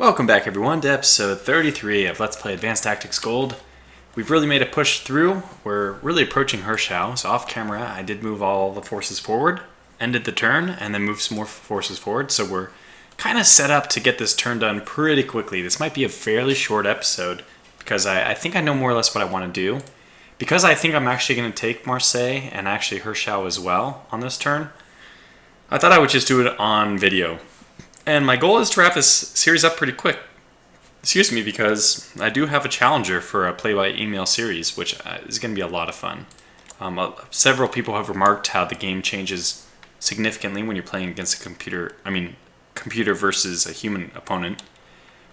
Welcome back everyone to episode 33 of Let's Play Advanced Tactics Gold. We've really made a push through. We're really approaching Hirschau, so off camera I did move all the forces forward, ended the turn, and then moved some more forces forward, so we're kind of set up to get this turn done pretty quickly. This might be a fairly short episode, because I think I know more or less what I want to do. Because I think I'm actually going to take Marseille and actually Hirschau as well on this turn, I thought I would just do it on video. And my goal is to wrap this series up pretty quick. Excuse me, because I do have a challenger for a play-by-email series, which is going to be a lot of fun. Several people have remarked how the game changes significantly when you're playing against a computer versus a human opponent.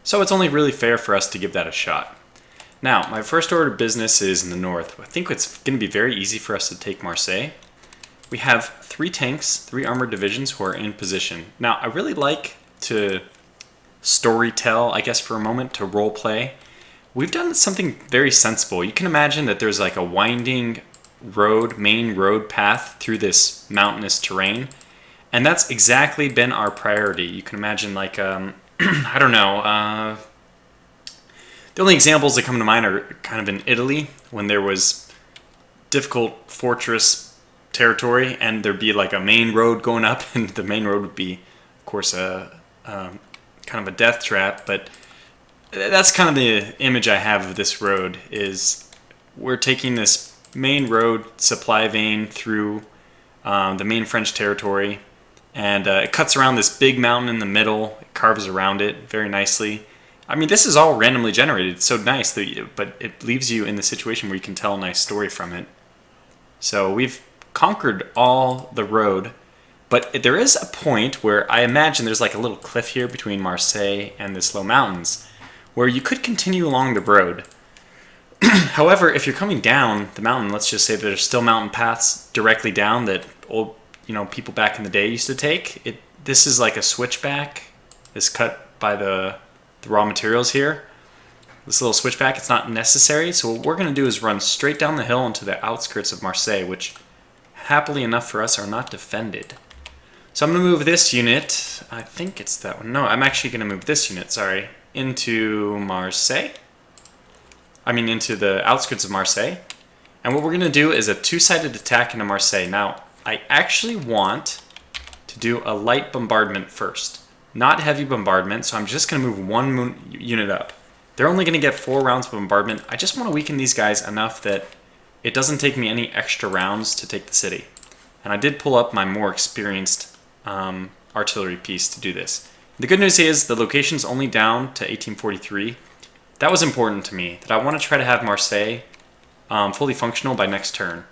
So it's only really fair for us to give that a shot. Now, my first order of business is in the north. I think it's going to be very easy for us to take Marseille. We have 3 tanks, 3 armored divisions who are in position. Now, I really like to storytell, I guess, for a moment, to role play. We've done something very sensible. You can imagine that there's like a winding road, main road path through this mountainous terrain, and that's exactly been our priority. You can imagine like, I don't know, the only examples that come to mind are kind of in Italy, when there was difficult fortress territory and there'd be like a main road going up, and the main road would be, of course, kind of a death trap. But that's kind of the image I have of this road, is we're taking this main road supply vein through the main French territory, and it cuts around this big mountain in the middle. It carves around it very nicely. I mean, this is all randomly generated. It's so nice, but it leaves you in the situation where you can tell a nice story from it. So we've conquered all the road, but there is a point where I imagine there's like a little cliff here between Marseille and this low mountains where you could continue along the road. However, if you're coming down the mountain, let's just say there's still mountain paths directly down that old, people back in the day used to take. This is like a switchback. It's cut by the raw materials here. This little switchback, it's not necessary. So what we're going to do is run straight down the hill into the outskirts of Marseille, which happily enough for us are not defended. So I'm going to move this unit, I think it's that one. No, I'm actually going to move this unit, sorry, into Marseille. Into the outskirts of Marseille. And what we're going to do is a 2-sided attack into Marseille. Now, I actually want to do a light bombardment first, not heavy bombardment, so I'm just going to move one unit up. They're only going to get 4 rounds of bombardment. I just want to weaken these guys enough that it doesn't take me any extra rounds to take the city. And I did pull up my more experienced artillery piece to do this. The good news is the location's only down to 1843. That was important to me, that I want to try to have Marseille fully functional by next turn.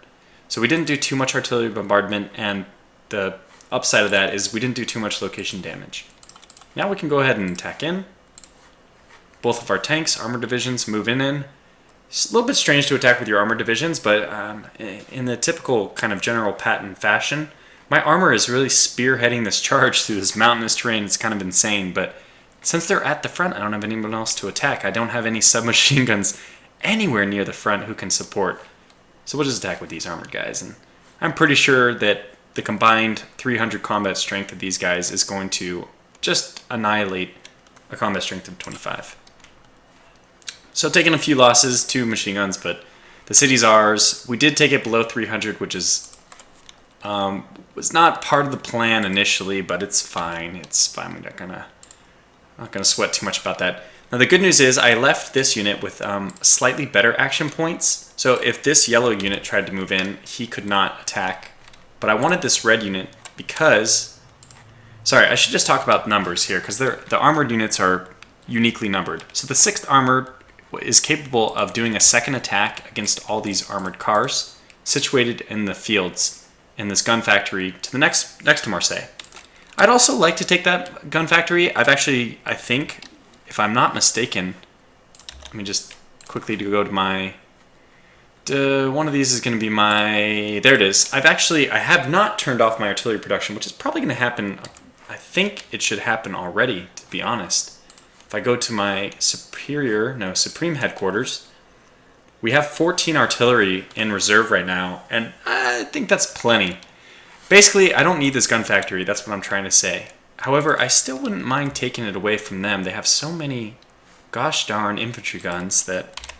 So we didn't do too much artillery bombardment, and the upside of that is we didn't do too much location damage. Now we can go ahead and attack in. Both of our tanks, armored divisions, move in. It's a little bit strange to attack with your armored divisions, but in the typical kind of general pattern fashion, my armor is really spearheading this charge through this mountainous terrain. It's kind of insane, but since they're at the front, I don't have anyone else to attack. I don't have any submachine guns anywhere near the front who can support. So we'll just attack with these armored guys, and I'm pretty sure that the combined 300 combat strength of these guys is going to just annihilate a combat strength of 25. So taking a few losses, 2 machine guns, but the city's ours. We did take it below 300, which is was not part of the plan initially, but it's fine. It's fine. We're not gonna sweat too much about that. Now the good news is I left this unit with slightly better action points. So if this yellow unit tried to move in, he could not attack. But I wanted this red unit because, sorry, I should just talk about numbers here, because the armored units are uniquely numbered. So the 6th armored is capable of doing a second attack against all these armored cars situated in the fields in this gun factory to the next to Marseille. I'd also like to take that gun factory. I think, if I'm not mistaken, let me just quickly go to my, one of these is going to be my, there it is. I have not turned off my artillery production, which is probably going to happen. I think it should happen already, to be honest. If I go to my Supreme headquarters, we have 14 artillery in reserve right now, and I think that's plenty. Basically, I don't need this gun factory, that's what I'm trying to say. However, I still wouldn't mind taking it away from them. They have so many gosh darn infantry guns that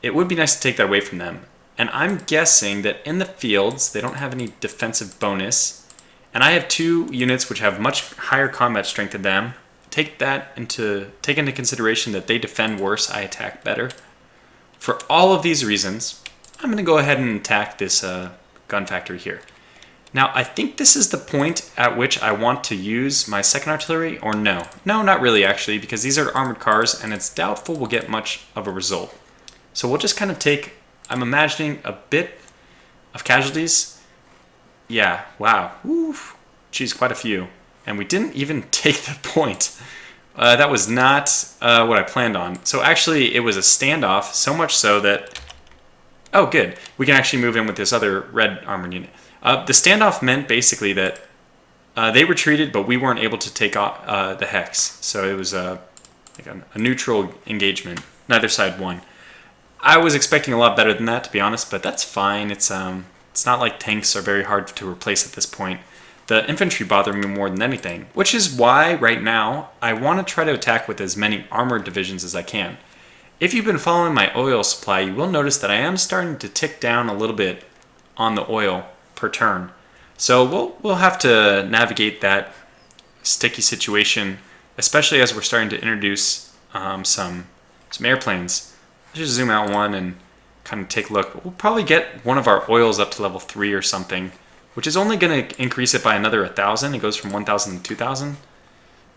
it would be nice to take that away from them. And I'm guessing that in the fields, they don't have any defensive bonus. And I have 2 units which have much higher combat strength than them. Take into consideration that they defend worse, I attack better. For all of these reasons, I'm going to go ahead and attack this gun factory here. Now, I think this is the point at which I want to use my second artillery, or no. No, not really, actually, because these are armored cars, and it's doubtful we'll get much of a result. So we'll just kind of take, I'm imagining, a bit of casualties. Yeah, wow. Oof. Geez, quite a few. And we didn't even take the point. That was not what I planned on. So actually, it was a standoff, so much so that... Oh, good. We can actually move in with this other red armored unit. The standoff meant basically that they retreated, but we weren't able to take off the hex. So it was like a neutral engagement. Neither side won. I was expecting a lot better than that, to be honest, but that's fine. It's not like tanks are very hard to replace at this point. The infantry bother me more than anything, which is why, right now, I want to try to attack with as many armored divisions as I can. If you've been following my oil supply, you will notice that I am starting to tick down a little bit on the oil per turn. So we'll have to navigate that sticky situation, especially as we're starting to introduce some airplanes. Let's just zoom out one and kind of take a look. We'll probably get one of our oils up to level 3 or something, which is only going to increase it by another 1,000. It goes from 1,000 to 2,000.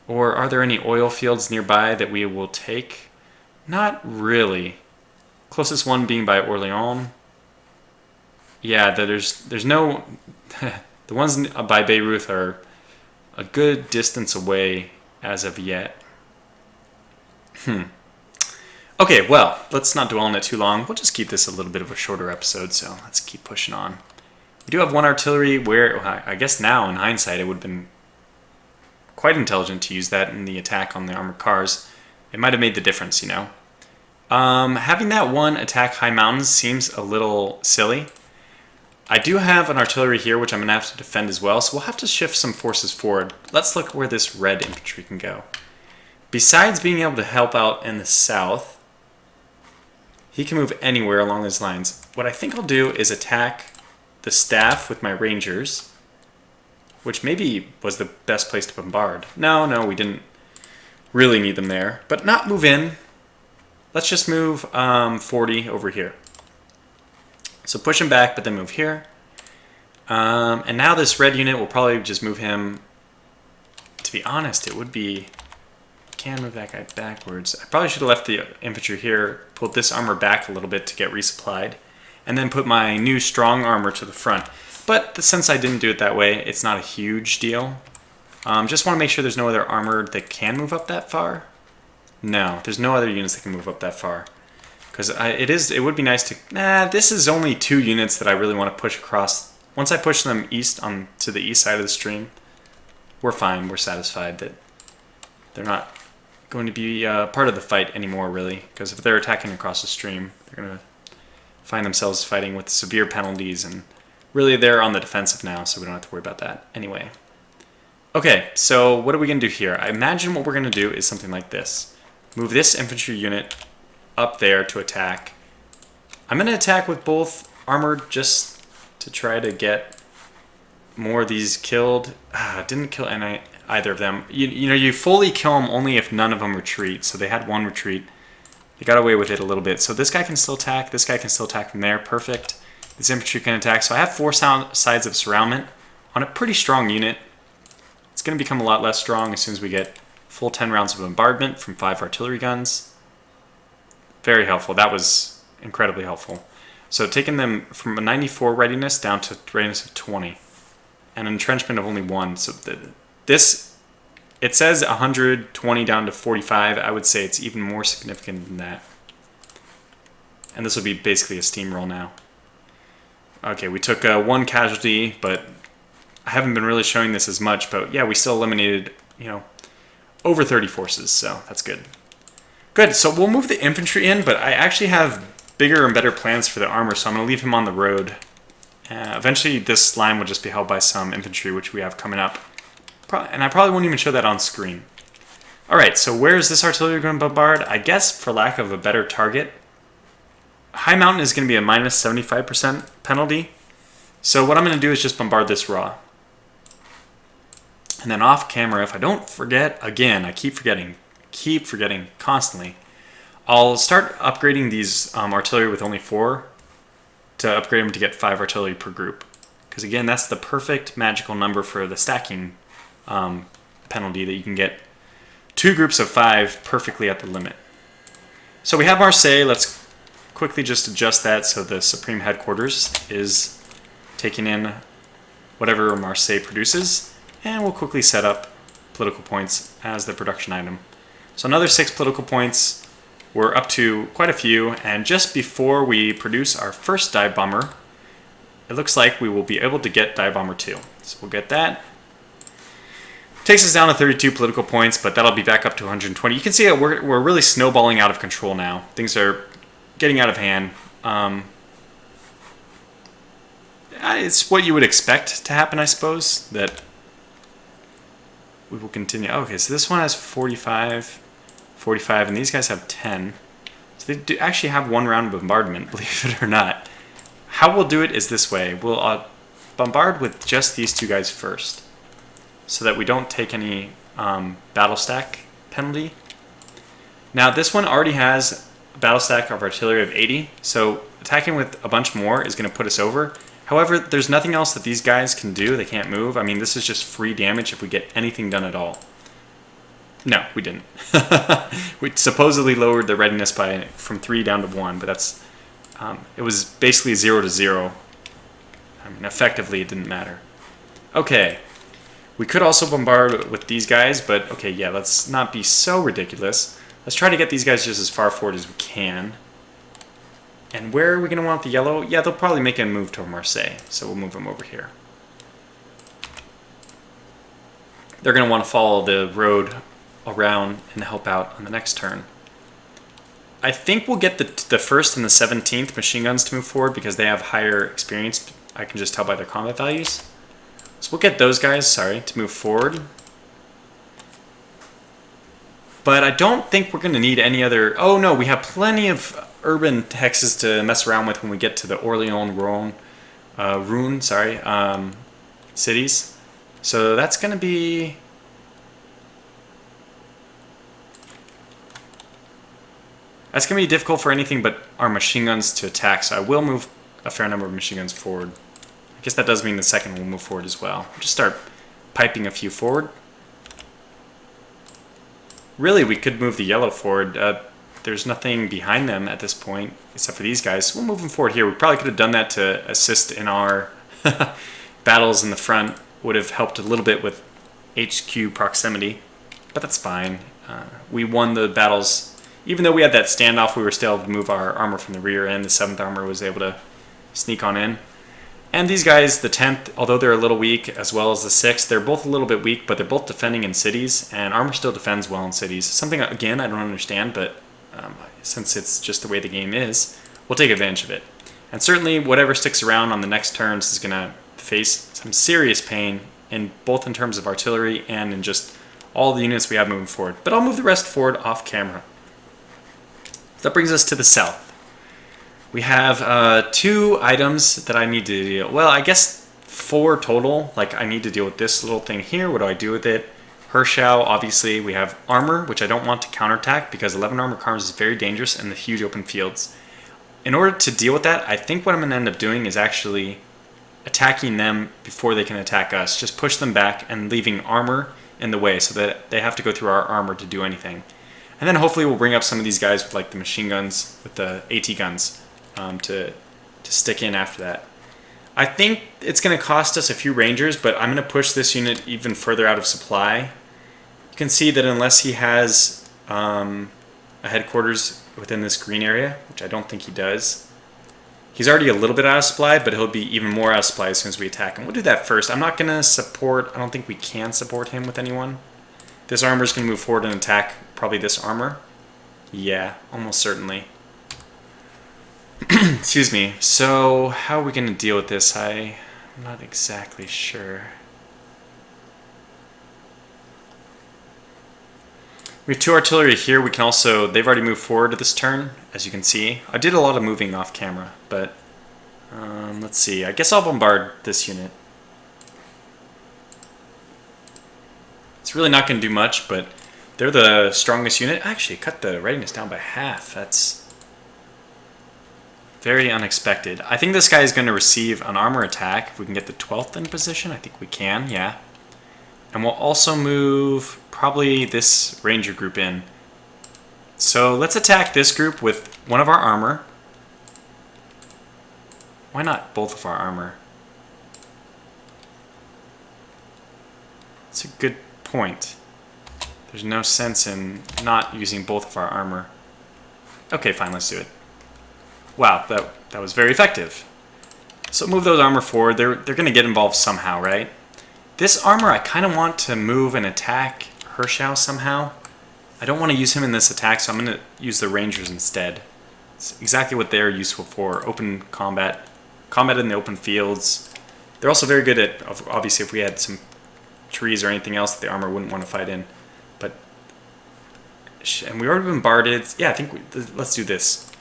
Or are there any oil fields nearby that we will take? Not really. Closest one being by Orléans. Yeah, there's no... the ones by Beirut are a good distance away as of yet. Okay, well, let's not dwell on it too long. We'll just keep this a little bit of a shorter episode, so let's keep pushing on. We do have 1 artillery where, I guess now in hindsight, it would have been quite intelligent to use that in the attack on the armored cars. It might have made the difference, you know. Having that 1 attack high mountains seems a little silly. I do have an artillery here, which I'm going to have to defend as well, so we'll have to shift some forces forward. Let's look where this red infantry can go. Besides being able to help out in the south, he can move anywhere along those lines. What I think I'll do is attack the staff with my rangers, which maybe was the best place to bombard. No, we didn't really need them there, but not move in. Let's just move 40 over here. So push him back, but then move here. And now this red unit will probably just move him. To be honest, it would be... Can move that guy backwards. I probably should have left the infantry here, pulled this armor back a little bit to get resupplied, and then put my new strong armor to the front. But since I didn't do it that way, it's not a huge deal. Just want to make sure there's no other armor that can move up that far. No, there's no other units that can move up that far. Because it would be nice to... Nah, this is only 2 units that I really want to push across. Once I push them east to the east side of the stream, we're fine. We're satisfied that they're not going to be part of the fight anymore, really. Because if they're attacking across the stream, they're going to find themselves fighting with severe penalties, and really they're on the defensive now, so we don't have to worry about that anyway. Okay, so what are we going to do here? I imagine what we're going to do is something like this. Move this infantry unit up there to attack. I'm going to attack with both armored just to try to get more of these killed. Didn't kill either of them. You know, you fully kill them only if none of them retreat, so they had 1 retreat. They got away with it a little bit. So this guy can still attack. This guy can still attack from there. Perfect. This infantry can attack. So I have 4 sides of surroundment on a pretty strong unit. It's going to become a lot less strong as soon as we get full 10 rounds of bombardment from 5 artillery guns. Very helpful. That was incredibly helpful. So taking them from a 94 readiness down to readiness of 20. And an entrenchment of only 1. So it says 120 down to 45. I would say it's even more significant than that. And this will be basically a steamroll now. Okay, we took 1 casualty, but I haven't been really showing this as much. But yeah, we still eliminated, over 30 forces, so that's good. Good, so we'll move the infantry in, but I actually have bigger and better plans for the armor, so I'm going to leave him on the road. Eventually, this line will just be held by some infantry, which we have coming up. and I probably won't even show that on screen. Alright, so where is this artillery going to bombard? I guess, for lack of a better target, High Mountain is going to be a minus 75% penalty. So what I'm going to do is just bombard this raw. And then off camera, if I don't forget, again, I keep forgetting constantly, I'll start upgrading these artillery with only 4 to upgrade them to get 5 artillery per group. Because again, that's the perfect magical number for the stacking penalty, that you can get 2 groups of 5 perfectly at the limit. So we have Marseille. Let's quickly just adjust that so the Supreme Headquarters is taking in whatever Marseille produces. And we'll quickly set up political points as the production item. So another 6 political points. We're up to quite a few. And just before we produce our first dive bomber, it looks like we will be able to get dive bomber 2. So we'll get that. Takes us down to 32 political points, but that'll be back up to 120. You can see that we're really snowballing out of control now. Things are getting out of hand. It's what you would expect to happen, I suppose, that we will continue. Okay, so this one has 45, and these guys have 10. So they do actually have 1 round of bombardment, believe it or not. How we'll do it is this way. We'll bombard with just these 2 guys first, so that we don't take any battle stack penalty. Now this one already has a battle stack of artillery of 80, so attacking with a bunch more is going to put us over. However, there's nothing else that these guys can do. They can't move. I mean, this is just free damage if we get anything done at all. No, we didn't. We supposedly lowered the readiness from 3 down to 1, but that's it was basically 0 to 0. I mean, effectively, it didn't matter. Okay. We could also bombard with these guys, but okay, yeah, let's not be so ridiculous. Let's try to get these guys just as far forward as we can. And where are we going to want the yellow? Yeah, they'll probably make a move to Marseille, so we'll move them over here. They're going to want to follow the road around and help out on the next turn. I think we'll get the 1st and the 17th machine guns to move forward because they have higher experience. I can just tell by their combat values. So we'll get those guys, to move forward. But I don't think we're going to need any other... Oh no, we have plenty of urban hexes to mess around with when we get to the Orléans, Rouen, cities. So that's going to be... That's going to be difficult for anything but our machine guns to attack, so I will move a fair number of machine guns forward. I guess that does mean the second will move forward as well. Just start piping a few forward. Really, we could move the yellow forward. There's nothing behind them at this point, except for these guys. We'll move them forward here. We probably could have done that to assist in our battles in the front. Would have helped a little bit with HQ proximity, but that's fine. We won the battles. Even though we had that standoff, we were still able to move our armor from the rear, and the 7th armor was able to sneak on in. And these guys, the 10th, although they're a little weak, as well as the 6th, they're both a little bit weak, but they're both defending in cities, and armor still defends well in cities. Something, again, I don't understand, but since it's just the way the game is, we'll take advantage of it. And certainly, whatever sticks around on the next turns is going to face some serious pain, both in terms of artillery and in just all the units we have moving forward. But I'll move the rest forward off camera. That brings us to the south. We have 2 items that I need to deal. Well, I guess 4 total. Like, I need to deal with this little thing here. What do I do with it? Hirschau, obviously. We have armor, which I don't want to counterattack because 11 armor cars is very dangerous in the huge open fields. In order to deal with that, I think what I'm going to end up doing is actually attacking them before they can attack us. Just push them back and leaving armor in the way so that they have to go through our armor to do anything. And then hopefully we'll bring up some of these guys with like the machine guns, with the AT guns, to stick in after that. I think it's going to cost us a few rangers, but I'm going to push this unit even further out of supply. You can see that unless he has a headquarters within this green area, which I don't think he does, he's already a little bit out of supply, but he'll be even more out of supply as soon as we attack him. We'll do that first. I'm not going to support, I don't think we can support him with anyone. This armor is going to move forward and attack probably this armor. Yeah, almost certainly. Excuse me. So, how are we going to deal with this? I'm not exactly sure. We have 2 artillery here. We can also, they've already moved forward to this turn, as you can see. I did a lot of moving off camera, but let's see. I guess I'll bombard this unit. It's really not going to do much, but they're the strongest unit. Actually, cut the readiness down by half. That's very unexpected. I think this guy is going to receive an armor attack. If we can get the 12th in position, I think we can, yeah. And we'll also move probably this ranger group in. So let's attack this group with one of our armor. Why not both of our armor? It's a good point. There's no sense in not using both of our armor. Okay, fine, let's do it. Wow, that was very effective. So move those armor forward. They're going to get involved somehow, right? This armor, I kind of want to move and attack Hirschau somehow. I don't want to use him in this attack, so I'm going to use the Rangers instead. It's exactly what they're useful for. Open combat. Combat in the open fields. They're also very good at, obviously, if we had some trees or anything else that the armor wouldn't want to fight in. But, and we already bombarded. Yeah, I think let's do this.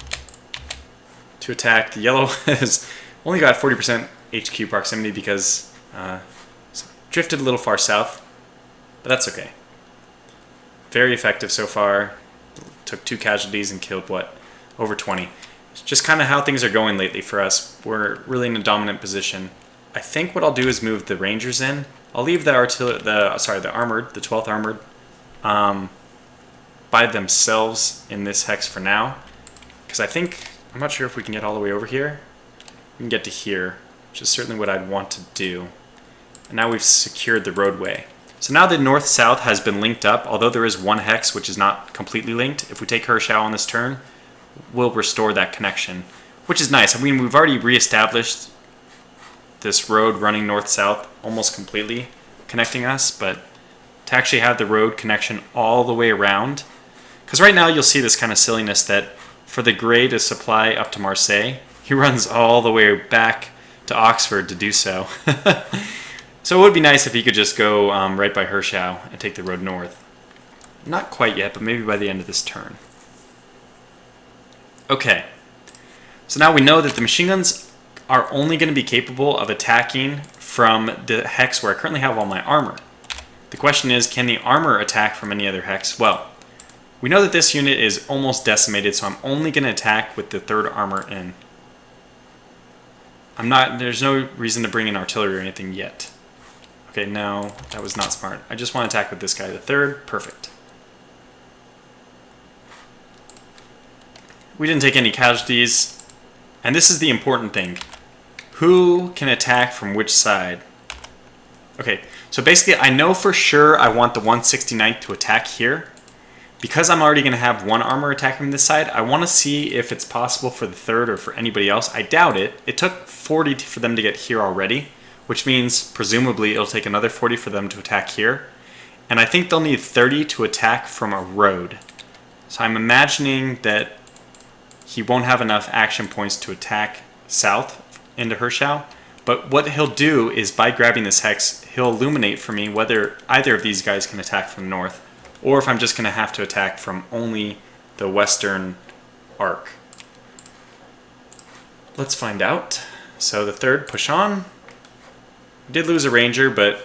To attack. The yellow has only got 40% HQ proximity because drifted a little far south, but that's okay. Very effective so far. Took 2 casualties and killed, what, over 20. It's just kind of how things are going lately for us. We're really in a dominant position. I think what I'll do is move the Rangers in. I'll leave the armored, the 12th armored, by themselves in this hex for now, because I think, I'm not sure if we can get all the way over here. We can get to here, which is certainly what I'd want to do. And now we've secured the roadway. So now the north-south has been linked up, although there is one hex which is not completely linked. If we take Hirschau on this turn, we'll restore that connection, which is nice. I mean, we've already reestablished this road running north-south almost completely, connecting us, but to actually have the road connection all the way around, because right now you'll see this kind of silliness that for the Grey to supply up to Marseille, he runs all the way back to Oxford to do so. So it would be nice if he could just go right by Hirschau and take the road north. Not quite yet, but maybe by the end of this turn. Okay, so now we know that the machine guns are only going to be capable of attacking from the hex where I currently have all my armor. The question is, can the armor attack from any other hex? Well, we know that this unit is almost decimated, so I'm only going to attack with the 3rd armor in. There's no reason to bring in artillery or anything yet. Okay, no, that was not smart. I just want to attack with this guy, the 3rd. Perfect. We didn't take any casualties. And this is the important thing. Who can attack from which side? Okay, so basically I know for sure I want the 169th to attack here. Because I'm already going to have 1 armor attacking from this side, I want to see if it's possible for the 3rd or for anybody else. I doubt it. It took 40 for them to get here already, which means presumably it'll take another 40 for them to attack here. And I think they'll need 30 to attack from a road. So I'm imagining that he won't have enough action points to attack south into Hirschau. But what he'll do is by grabbing this hex, he'll illuminate for me whether either of these guys can attack from north, or if I'm just going to have to attack from only the western arc. Let's find out. So the 3rd, push on. We did lose a ranger, but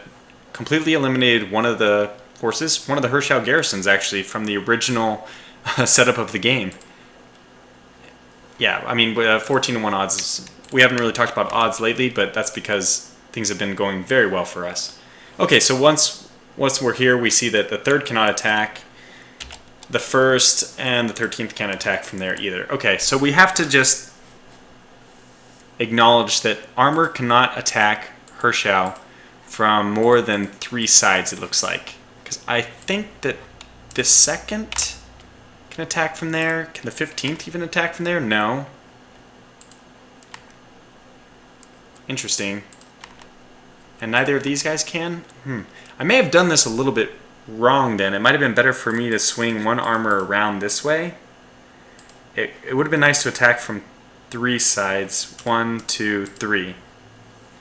completely eliminated one of the forces, one of the Hirschau garrisons actually, from the original setup of the game. Yeah, I mean, 14-1 odds. We haven't really talked about odds lately, but that's because things have been going very well for us. Okay, so once we're here, we see that the 3rd cannot attack. The 1st and the 13th can't attack from there either. Okay, so we have to just acknowledge that armor cannot attack Hirschau from more than 3 sides, it looks like. Because I think that the 2nd can attack from there. Can the 15th even attack from there? No. Interesting. And neither of these guys can? I may have done this a little bit wrong then. It might have been better for me to swing 1 armor around this way. It would have been nice to attack from 3 sides. 1, 2, 3.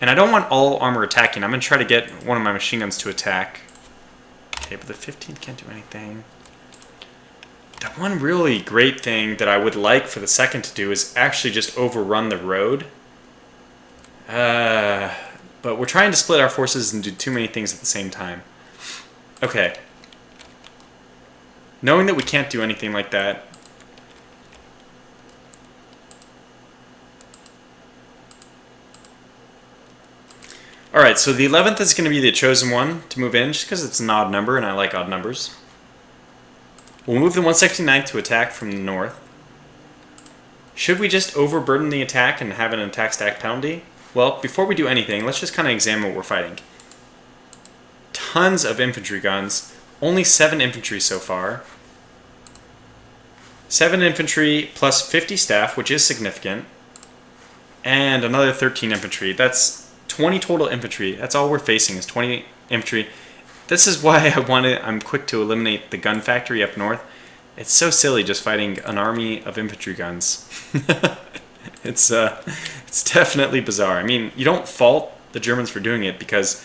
And I don't want all armor attacking. I'm going to try to get one of my machine guns to attack. Okay, but the 15th can't do anything. The one really great thing that I would like for the second to do is actually just overrun the road. But we're trying to split our forces and do too many things at the same time. Okay. Knowing that we can't do anything like that. Alright, so the 11th is going to be the chosen one to move in, just because it's an odd number and I like odd numbers. We'll move the 169th to attack from the north. Should we just overburden the attack and have an attack stack penalty? Well, before we do anything, let's just kind of examine what we're fighting. Tons of infantry guns. Only 7 infantry so far. 7 infantry plus 50 staff, which is significant. And another 13 infantry. That's 20 total infantry. That's all we're facing is 20 infantry. This is why I'm quick to eliminate the gun factory up north. It's so silly just fighting an army of infantry guns. It's definitely bizarre. I mean, you don't fault the Germans for doing it because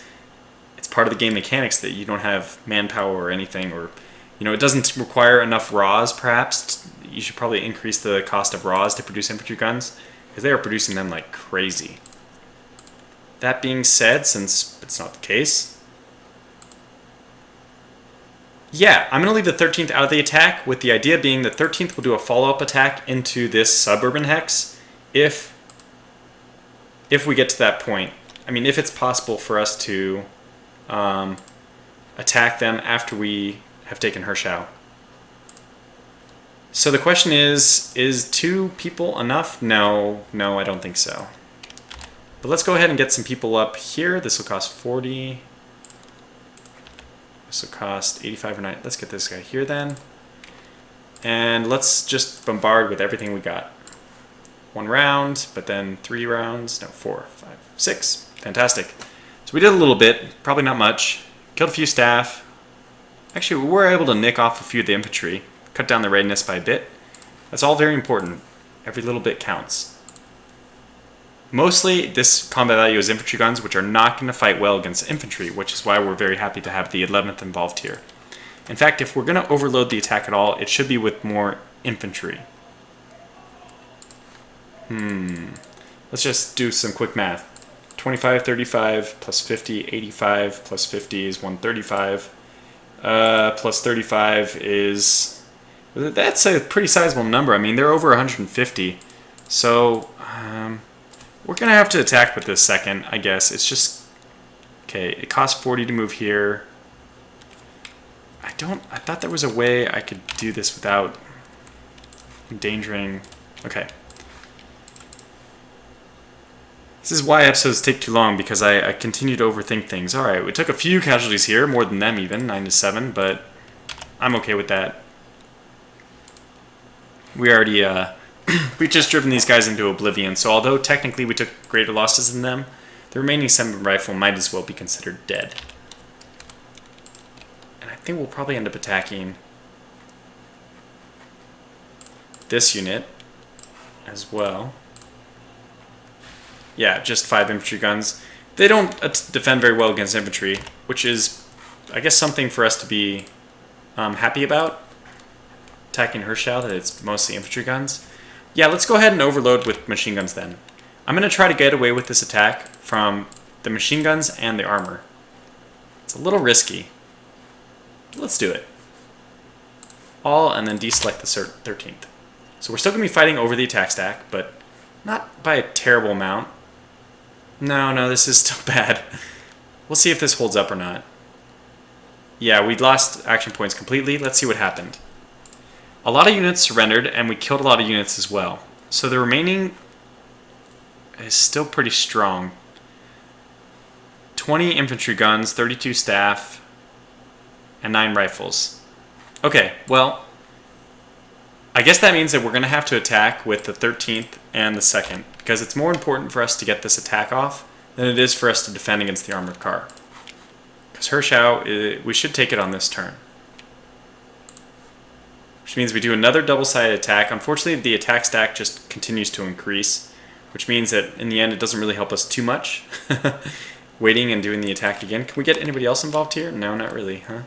it's part of the game mechanics that you don't have manpower or anything, or it doesn't require enough raws. Perhaps you should probably increase the cost of raws to produce infantry guns because they are producing them like crazy. That being said, since it's not the case, yeah, I'm going to leave the 13th out of the attack, with the idea being the 13th will do a follow-up attack into this suburban hex if we get to that point. I mean, if it's possible for us to attack them after we have taken Hirschau. So the question is 2 people enough? No, I don't think so. But let's go ahead and get some people up here. This will cost 40. This will cost 85 or 90. Let's get this guy here then. And let's just bombard with everything we got. 1 round, but then 3 rounds. No, 4, 5, 6. Fantastic. So we did a little bit, probably not much. Killed a few staff. Actually, we were able to nick off a few of the infantry. Cut down the readiness by a bit. That's all very important. Every little bit counts. Mostly, this combat value is infantry guns, which are not going to fight well against infantry, which is why we're very happy to have the 11th involved here. In fact, if we're going to overload the attack at all, it should be with more infantry. Let's just do some quick math. 25, 35, plus 50, 85, plus 50 is 135. Plus 35 is... That's a pretty sizable number. I mean, they're over 150. So... we're going to have to attack with this second, I guess. It's just... Okay, it costs 40 to move here. I thought there was a way I could do this without endangering... Okay. This is why episodes take too long, because I continue to overthink things. Alright, we took a few casualties here, more than them even, 9 to 7, but I'm okay with that. We already... We've just driven these guys into oblivion, so although technically we took greater losses than them, the remaining 7 rifle might as well be considered dead. And I think we'll probably end up attacking this unit as well. Yeah, just 5 infantry guns. They don't defend very well against infantry, which is, I guess, something for us to be happy about. Attacking Hirschau, that it's mostly infantry guns. Yeah, let's go ahead and overload with machine guns then. I'm going to try to get away with this attack from the machine guns and the armor. It's a little risky. Let's do it. All, and then deselect the 13th. So we're still going to be fighting over the attack stack, but not by a terrible amount. No, this is still bad. We'll see if this holds up or not. Yeah, we lost action points completely. Let's see what happened. A lot of units surrendered, and we killed a lot of units as well. So the remaining is still pretty strong. 20 infantry guns, 32 staff, and 9 rifles. Okay, well, I guess that means that we're going to have to attack with the 13th and the 2nd, because it's more important for us to get this attack off than it is for us to defend against the armored car. Because Hirschau, we should take it on this turn. Which means we do another double-sided attack. Unfortunately, the attack stack just continues to increase, which means that in the end it doesn't really help us too much. Waiting and doing the attack again. Can we get anybody else involved here? No, not really, huh?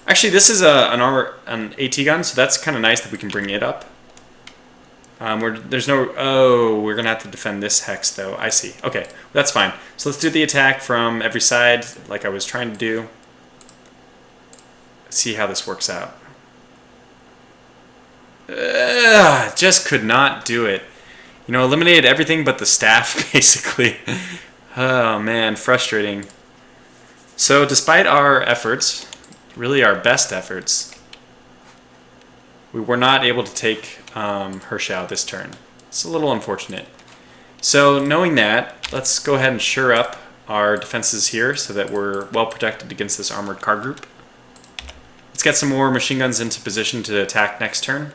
Actually, this is an AT gun, so that's kind of nice that we can bring it up. There's no... Oh, we're going to have to defend this hex, though. I see. Okay, that's fine. So let's do the attack from every side, like I was trying to do. See how this works out. Just could not do it. You know, eliminated everything but the staff, basically. Oh, man, frustrating. So, despite our efforts, really our best efforts, we were not able to take Hirschau this turn. It's a little unfortunate. So, knowing that, let's go ahead and shore up our defenses here so that we're well protected against this armored car group. Let's get some more machine guns into position to attack next turn.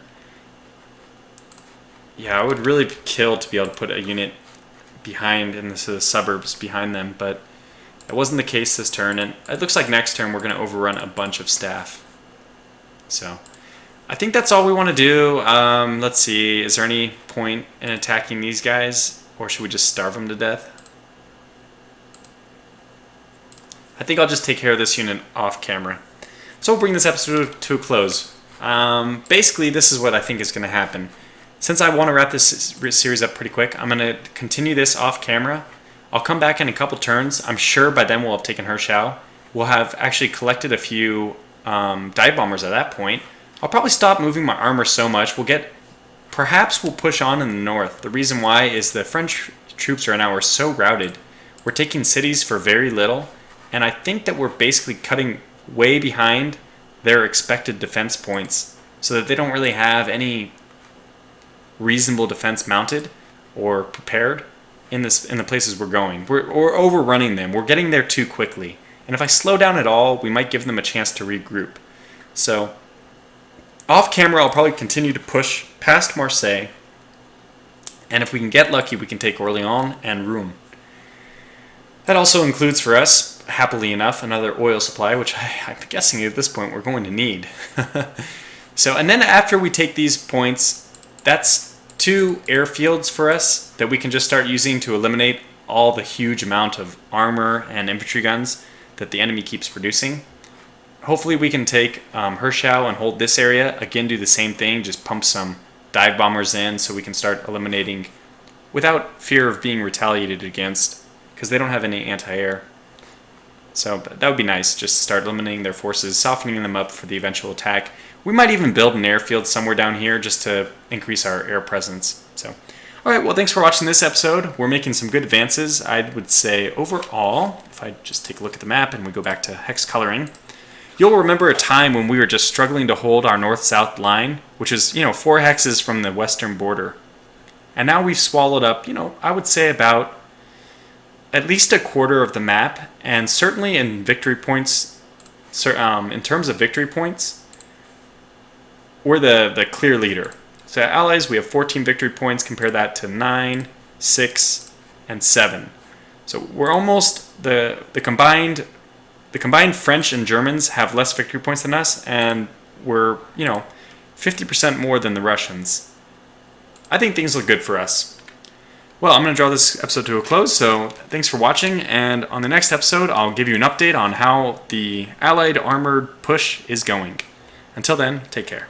Yeah, I would really kill to be able to put a unit behind in the suburbs behind them, but it wasn't the case this turn, and it looks like next turn we're going to overrun a bunch of staff. So, I think that's all we want to do. Let's see, is there any point in attacking these guys, or should we just starve them to death? I think I'll just take care of this unit off camera. So we'll bring this episode to a close. Basically, this is what I think is going to happen. Since I want to wrap this series up pretty quick, I'm going to continue this off camera. I'll come back in a couple turns. I'm sure by then we'll have taken Hirschau. We'll have actually collected a few dive bombers at that point. I'll probably stop moving my armor so much. Perhaps we'll push on in the north. The reason why is the French troops right now are so routed. We're taking cities for very little, and I think that we're basically cutting way behind their expected defense points so that they don't really have any reasonable defense mounted or prepared in the places we're going. We're overrunning them. We're getting there too quickly. And if I slow down at all, we might give them a chance to regroup. So, off camera, I'll probably continue to push past Marseille. And if we can get lucky, we can take Orléans and Rouen. That also includes for us, happily enough, another oil supply, which I'm guessing at this point we're going to need. So, and then after we take these points, that's 2 airfields for us that we can just start using to eliminate all the huge amount of armor and infantry guns that the enemy keeps producing. Hopefully we can take Hirschau and hold this area. Again, do the same thing, just pump some dive bombers in so we can start eliminating without fear of being retaliated against, because they don't have any anti-air. So that would be nice, just to start eliminating their forces, softening them up for the eventual attack. We might even build an airfield somewhere down here just to increase our air presence. So, alright, well, thanks for watching this episode. We're making some good advances. I would say overall, if I just take a look at the map and we go back to hex coloring, you'll remember a time when we were just struggling to hold our north-south line, which is, 4 hexes from the western border. And now we've swallowed up, I would say about at least a quarter of the map, and certainly in victory points, in terms of victory points, we're the clear leader. So allies, we have 14 victory points. Compare that to 9, 6, and 7. So we're almost the combined French and Germans have less victory points than us, and we're 50% more than the Russians. I think things look good for us. Well, I'm going to draw this episode to a close, so thanks for watching, and on the next episode, I'll give you an update on how the Allied armored push is going. Until then, take care.